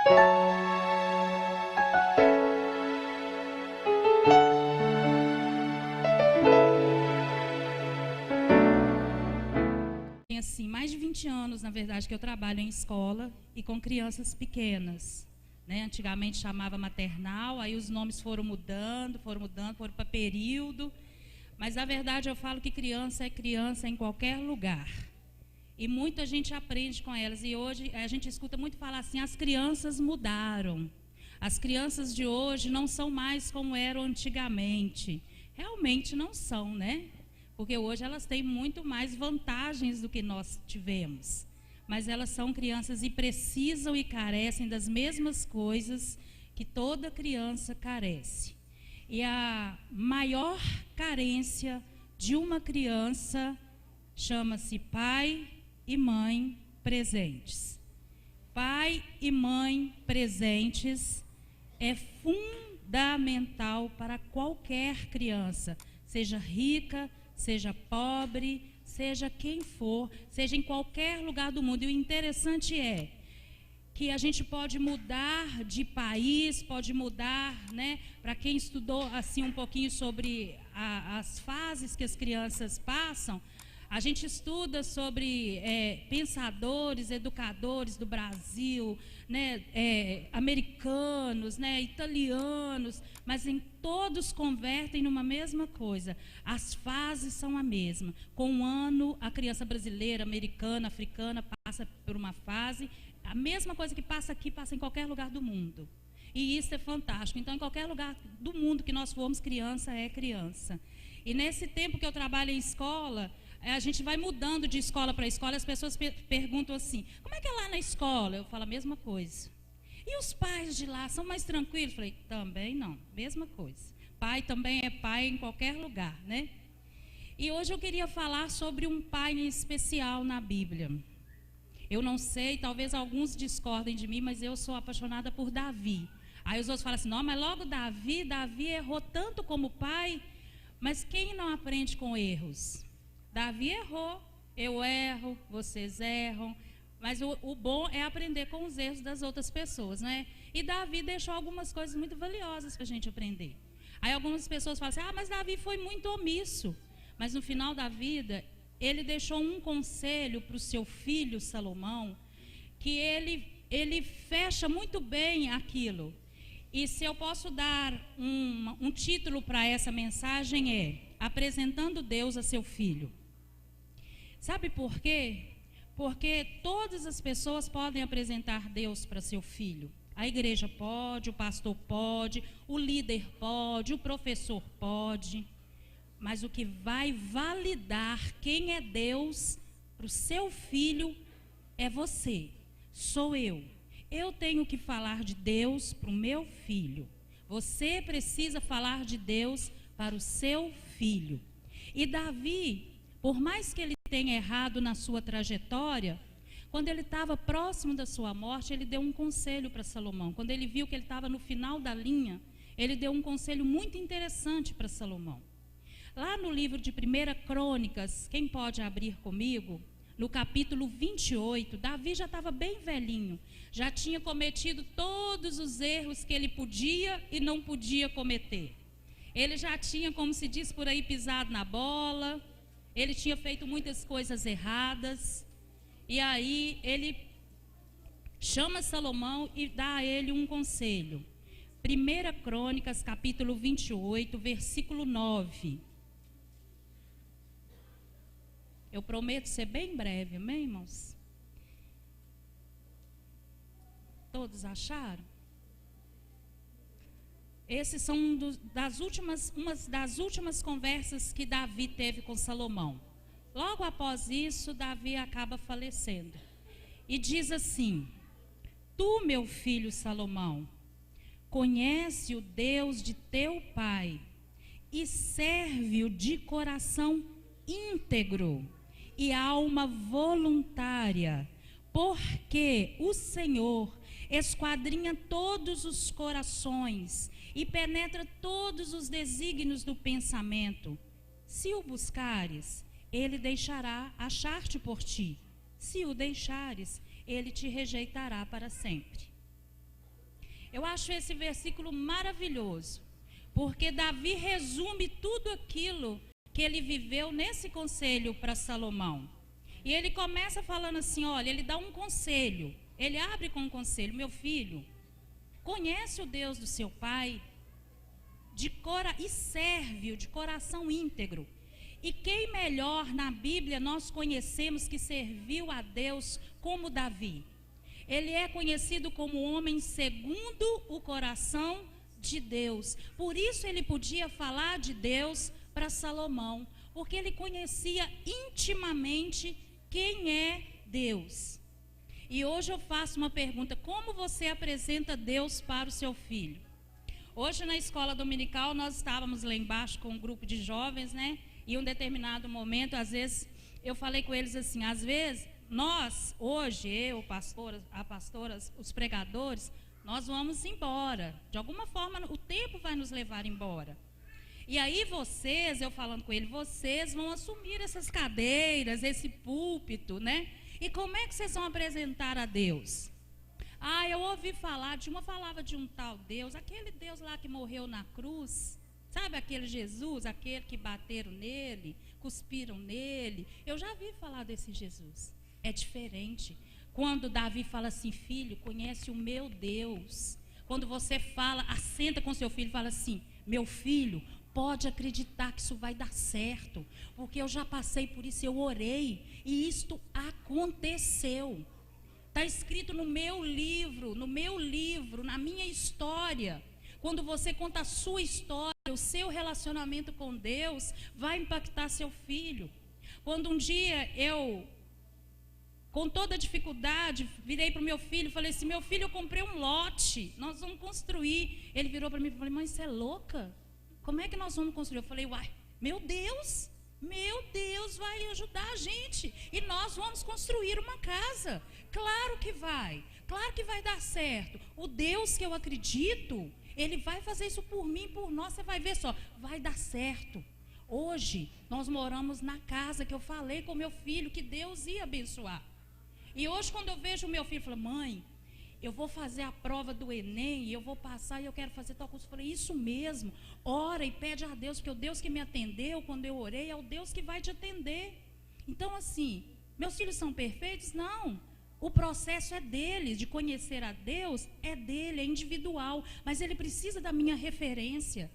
Tem assim, mais de 20 anos, na verdade, que eu trabalho em escola e com crianças pequenas, né? Antigamente chamava maternal, aí os nomes foram mudando, foram para período, mas na verdade eu falo que criança é criança em qualquer lugar. E muita gente aprende com elas, e hoje a gente escuta muito falar assim, as crianças mudaram. As crianças de hoje não são mais como eram antigamente. Realmente não são, né? Porque hoje elas têm muito mais vantagens do que nós tivemos. Mas elas são crianças e precisam e carecem das mesmas coisas que toda criança carece. E a maior carência de uma criança chama-se pai e mãe presentes. Pai e mãe presentes é fundamental para qualquer criança, seja rica, seja pobre, seja quem for, seja em qualquer lugar do mundo. E o interessante é que a gente pode mudar de país, pode mudar, né? Para quem estudou assim um pouquinho sobre as fases que as crianças passam, a gente estuda sobre pensadores, educadores do Brasil, né, americanos, né, italianos, mas todos convertem numa mesma coisa. As fases são a mesma. Com um ano, a criança brasileira, americana, africana passa por uma fase. A mesma coisa que passa aqui, passa em qualquer lugar do mundo. E isso é fantástico. Então, em qualquer lugar do mundo que nós formos, criança é criança. E nesse tempo que eu trabalho em escola, a gente vai mudando de escola para escola, as pessoas perguntam assim, como é que é lá na escola? Eu falo a mesma coisa. E os pais de lá são mais tranquilos? Eu falei, também não, mesma coisa. Pai também é pai em qualquer lugar, né? E hoje eu queria falar sobre um pai em especial na Bíblia. Eu não sei, talvez alguns discordem de mim, mas eu sou apaixonada por Davi. Aí os outros falam assim, não, mas logo Davi errou tanto como pai, mas quem não aprende com erros? Davi errou, eu erro, vocês erram, mas o bom é aprender com os erros das outras pessoas, né? E Davi deixou algumas coisas muito valiosas para a gente aprender. Aí algumas pessoas falam assim, mas Davi foi muito omisso. Mas no final da vida, ele deixou um conselho para o seu filho Salomão, que ele fecha muito bem aquilo. E se eu posso dar um título para essa mensagem é Apresentando Deus a seu filho. Sabe por quê? Porque todas as pessoas podem apresentar Deus para seu filho. A igreja pode, o pastor pode, o líder pode, o professor pode. Mas o que vai validar quem é Deus para o seu filho é você, sou eu. Eu tenho que falar de Deus para o meu filho. Você precisa falar de Deus para o seu filho. E Davi, por mais que ele tenha errado na sua trajetória, quando ele estava próximo da sua morte, ele deu um conselho para Salomão. Quando ele viu que ele estava no final da linha, ele deu um conselho muito interessante para Salomão. Lá no livro de 1 Crônicas, quem pode abrir comigo? No capítulo 28, Davi já estava bem velhinho, já tinha cometido todos os erros que ele podia e não podia cometer. Ele já tinha, como se diz por aí, pisado na bola, ele tinha feito muitas coisas erradas, e aí ele chama Salomão e dá a ele um conselho. 1 Crônicas, capítulo 28, versículo 9. Eu prometo ser bem breve, amém, irmãos? Todos acharam? Esses são uma das últimas conversas que Davi teve com Salomão. Logo após isso, Davi acaba falecendo. E diz assim: Tu, meu filho Salomão, conhece o Deus de teu pai e serve-o de coração íntegro e alma voluntária, porque o Senhor esquadrinha todos os corações e penetra todos os desígnios do pensamento. Se o buscares, ele deixará achar-te por ti. Se o deixares, ele te rejeitará para sempre. Eu acho esse versículo maravilhoso, porque Davi resume tudo aquilo que ele viveu nesse conselho para Salomão. E ele começa falando assim, olha, ele dá um conselho, ele abre com um conselho: meu filho, conhece o Deus do seu pai e serve-o de coração íntegro. E quem melhor na Bíblia nós conhecemos que serviu a Deus como Davi? Ele é conhecido como homem segundo o coração de Deus. Por isso ele podia falar de Deus para Salomão, porque ele conhecia intimamente quem é Deus. E hoje eu faço uma pergunta: como você apresenta Deus para o seu filho? Hoje na escola dominical nós estávamos lá embaixo com um grupo de jovens, né? E em um determinado momento, às vezes, eu falei com eles assim, às vezes, nós, hoje, eu, a pastora, os pregadores, nós vamos embora. De alguma forma, o tempo vai nos levar embora. E aí vocês, eu falando com ele, vocês vão assumir essas cadeiras, esse púlpito, né? E como é que vocês vão apresentar a Deus? Ah, eu ouvi falar falava de um tal Deus, aquele Deus lá que morreu na cruz. Sabe aquele Jesus, aquele que bateram nele, cuspiram nele? Eu já vi falar desse Jesus. É diferente. Quando Davi fala assim, filho, conhece o meu Deus. Quando você fala, assenta com seu filho e fala assim, meu filho, pode acreditar que isso vai dar certo. Porque eu já passei por isso, eu orei e isto aconteceu. Está escrito no meu livro, na minha história. Quando você conta a sua história, o seu relacionamento com Deus vai impactar seu filho. Quando um dia eu, com toda dificuldade, virei para o meu filho e falei assim, meu filho, eu comprei um lote, nós vamos construir. Ele virou para mim e falou, mãe, você é louca? Como é que nós vamos construir? Eu falei, uai, meu Deus vai ajudar a gente. E nós vamos construir uma casa. Claro que vai dar certo. O Deus que eu acredito, Ele vai fazer isso por mim, por nós, você vai ver só, vai dar certo. Hoje, nós moramos na casa que eu falei com meu filho, que Deus ia abençoar. E hoje, quando eu vejo o meu filho, eu falo, mãe, eu vou fazer a prova do Enem, e eu vou passar, e eu quero fazer tal coisa. Eu falei, isso mesmo, ora e pede a Deus, porque o Deus que me atendeu, quando eu orei, é o Deus que vai te atender. Então, assim, meus filhos são perfeitos? Não. O processo é dele, de conhecer a Deus, é dele, é individual, mas ele precisa da minha referência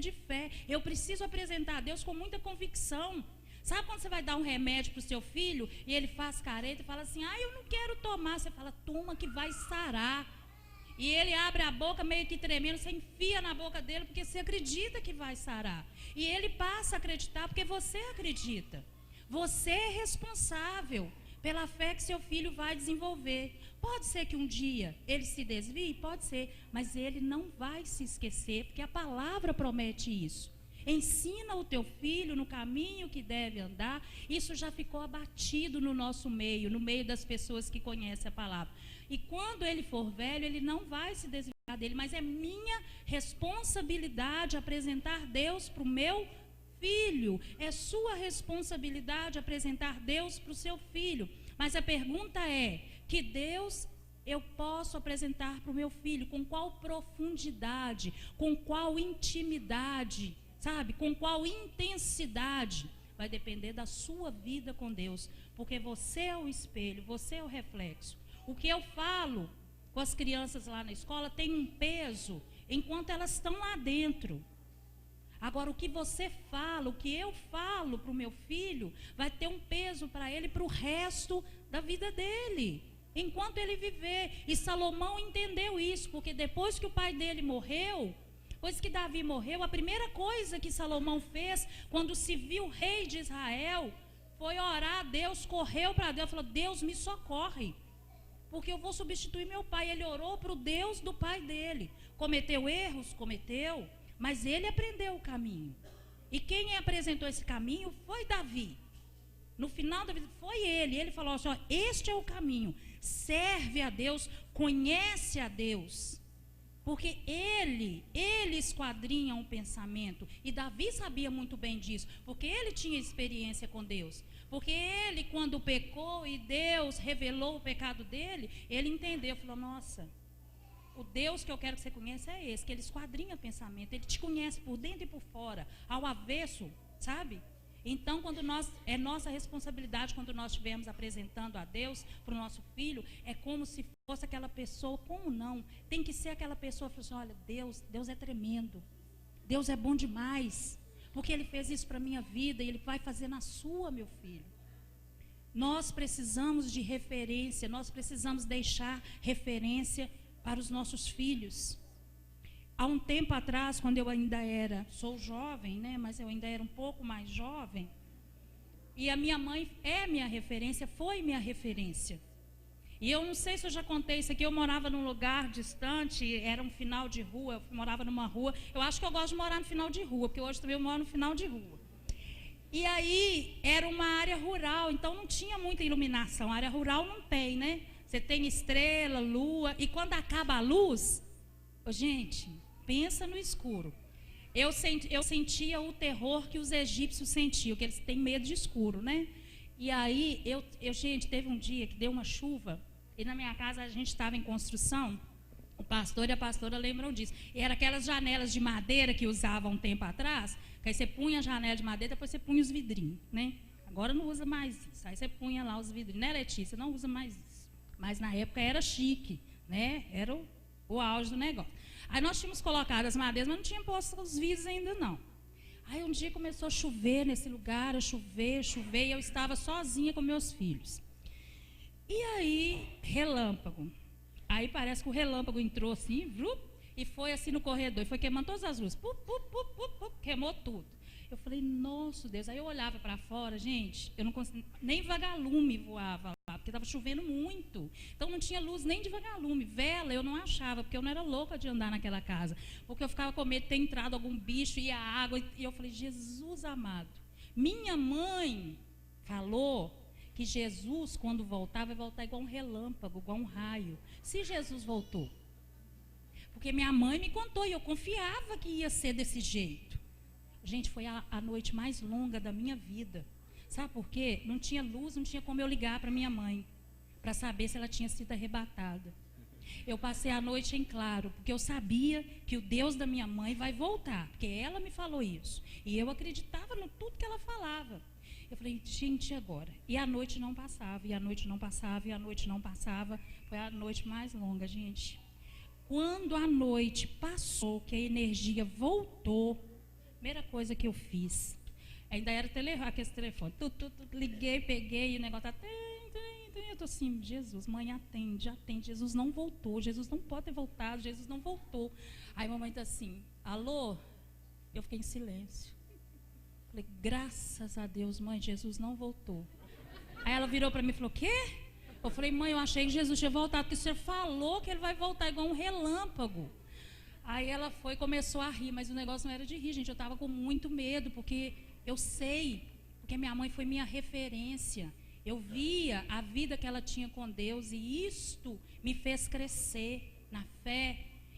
de fé. Eu preciso apresentar a Deus com muita convicção. Sabe quando você vai dar um remédio para o seu filho e ele faz careta e fala assim, eu não quero tomar. Você fala, toma que vai sarar. E ele abre a boca meio que tremendo, você enfia na boca dele porque você acredita que vai sarar. E ele passa a acreditar porque você acredita. Você é responsável pela fé que seu filho vai desenvolver. Pode ser que um dia ele se desvie, pode ser, mas ele não vai se esquecer, porque a palavra promete isso. Ensina o teu filho no caminho que deve andar. Isso já ficou abatido no nosso meio, no meio das pessoas que conhecem a palavra. E quando ele for velho, ele não vai se desviar dele, mas é minha responsabilidade apresentar Deus para o meu filho. É sua responsabilidade apresentar Deus para o seu filho. Mas a pergunta é, que Deus eu posso apresentar para o meu filho? Com qual profundidade? Com qual intimidade? Sabe? Com qual intensidade? Vai depender da sua vida com Deus. Porque você é o espelho, você é o reflexo. O que eu falo com as crianças lá na escola tem um peso enquanto elas estão lá dentro. Agora, o que você fala, o que eu falo para o meu filho, vai ter um peso para ele, para o resto da vida dele, enquanto ele viver. E Salomão entendeu isso, porque depois que o pai dele morreu, depois que Davi morreu, a primeira coisa que Salomão fez, quando se viu rei de Israel, foi orar a Deus, correu para Deus, falou, Deus me socorre, porque eu vou substituir meu pai. Ele orou para o Deus do pai dele. Cometeu erros? Cometeu. Mas ele aprendeu o caminho. E quem apresentou esse caminho foi Davi. No final da vida foi ele. Ele falou assim, este é o caminho. Serve a Deus, conhece a Deus. Porque ele esquadrinha um pensamento. E Davi sabia muito bem disso. Porque ele tinha experiência com Deus. Porque ele, quando pecou e Deus revelou o pecado dele, ele entendeu. Falou, nossa, O Deus que eu quero que você conheça é esse, que ele esquadrinha pensamento, ele te conhece por dentro e por fora, ao avesso, sabe? Então, é nossa responsabilidade quando nós estivermos apresentando a Deus para o nosso filho, é como se fosse aquela pessoa, como não? Tem que ser aquela pessoa que fala assim, olha, Deus é tremendo, Deus é bom demais, porque Ele fez isso para a minha vida e Ele vai fazer na sua, meu filho. Nós precisamos de referência, nós precisamos deixar referência para os nossos filhos. Há um tempo atrás, quando eu ainda sou jovem, né, mas eu ainda era um pouco mais jovem, e a minha mãe é minha referência, foi minha referência. E eu não sei se eu já contei isso aqui, eu morava num lugar distante, era um final de rua, eu morava numa rua, eu acho que eu gosto de morar no final de rua, porque hoje também eu moro no final de rua. E aí, era uma área rural, então não tinha muita iluminação, a área rural não tem, né? Você tem estrela, lua, e quando acaba a luz, gente, pensa no escuro. Eu sentia o terror que os egípcios sentiam, que eles têm medo de escuro, né? E aí, gente, teve um dia que deu uma chuva, e na minha casa a gente estava em construção, o pastor e a pastora lembram disso. E eram aquelas janelas de madeira que usavam um tempo atrás, que aí você punha a janela de madeira, depois você punha os vidrinhos, né? Agora não usa mais isso, aí você punha lá os vidrinhos, né, Letícia? Não usa mais isso. Mas na época era chique, né? Era o auge do negócio. Aí nós tínhamos colocado as madeiras, mas não tinha posto os vidros ainda não. Aí um dia começou a chover nesse lugar, a chover, e eu estava sozinha com meus filhos. E aí, relâmpago. Aí parece que o relâmpago entrou assim, e foi assim no corredor, e foi queimando todas as luzes, queimou tudo. Eu falei, nossa Deus, aí eu olhava para fora, gente, eu não conseguia, nem vagalume voava lá, porque estava chovendo muito, então não tinha luz nem de vagalume, vela eu não achava, porque eu não era louca de andar naquela casa, porque eu ficava com medo de ter entrado algum bicho e a água, e eu falei, Jesus amado, minha mãe falou que Jesus, quando voltar, vai voltar igual um relâmpago, igual um raio. Se Jesus voltou, porque minha mãe me contou e eu confiava que ia ser desse jeito. Gente, foi a noite mais longa da minha vida. Sabe por quê? Não tinha luz, não tinha como eu ligar para minha mãe, para saber se ela tinha sido arrebatada. Eu passei a noite em claro, porque eu sabia que o Deus da minha mãe vai voltar, porque ela me falou isso. E eu acreditava no tudo que ela falava. Eu falei, gente, e agora? E a noite não passava, e a noite não passava, e a noite não passava. Foi a noite mais longa, gente. Quando a noite passou, que a energia voltou, primeira coisa que eu fiz, ainda era aquele telefone, liguei, peguei, e o negócio tá, eu tô assim, Jesus, mãe, atende, Jesus não voltou, Jesus não pode ter voltado, Jesus não voltou. Aí a mamãe tá assim, alô? Eu fiquei em silêncio. Falei, graças a Deus, mãe, Jesus não voltou. Aí ela virou para mim e falou, o quê? Eu falei, mãe, eu achei que Jesus tinha voltado, porque o senhor falou que ele vai voltar igual um relâmpago. Aí ela foi e começou a rir, mas o negócio não era de rir, gente, eu estava com muito medo, porque eu sei, porque minha mãe foi minha referência. Eu via a vida que ela tinha com Deus e isto me fez crescer na fé.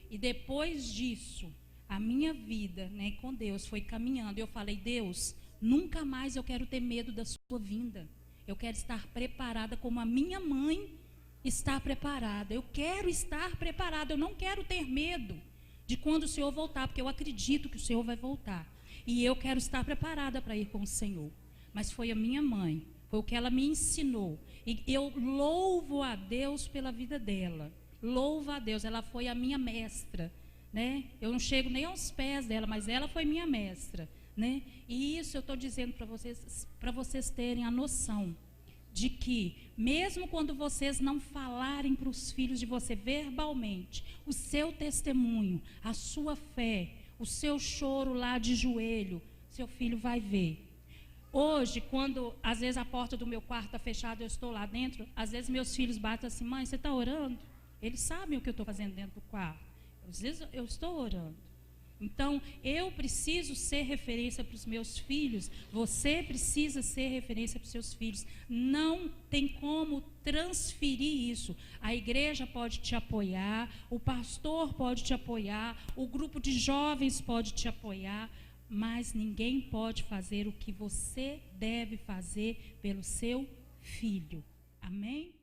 E depois disso, a minha vida, né, com Deus foi caminhando. Eu falei, Deus, nunca mais eu quero ter medo da sua vinda. Eu quero estar preparada como a minha mãe está preparada. Eu quero estar preparada, eu não quero ter medo de quando o Senhor voltar, porque eu acredito que o Senhor vai voltar. E eu quero estar preparada para ir com o Senhor. Mas foi a minha mãe, foi o que ela me ensinou. E eu louvo a Deus pela vida dela. Louvo a Deus, ela foi a minha mestra. Né? Eu não chego nem aos pés dela, mas ela foi minha mestra, né? E isso eu estou dizendo para vocês terem a noção de que, mesmo quando vocês não falarem para os filhos de você verbalmente, o seu testemunho, a sua fé, o seu choro lá de joelho, seu filho vai ver. Hoje, quando às vezes a porta do meu quarto está fechada, eu estou lá dentro, às vezes meus filhos batem assim, mãe, você está orando? Eles sabem o que eu estou fazendo dentro do quarto. Às vezes eu estou orando. Então, eu preciso ser referência para os meus filhos. Você precisa ser referência para os seus filhos. Não tem como transferir isso. A igreja pode te apoiar, o pastor pode te apoiar, o grupo de jovens pode te apoiar, mas ninguém pode fazer o que você deve fazer pelo seu filho. Amém?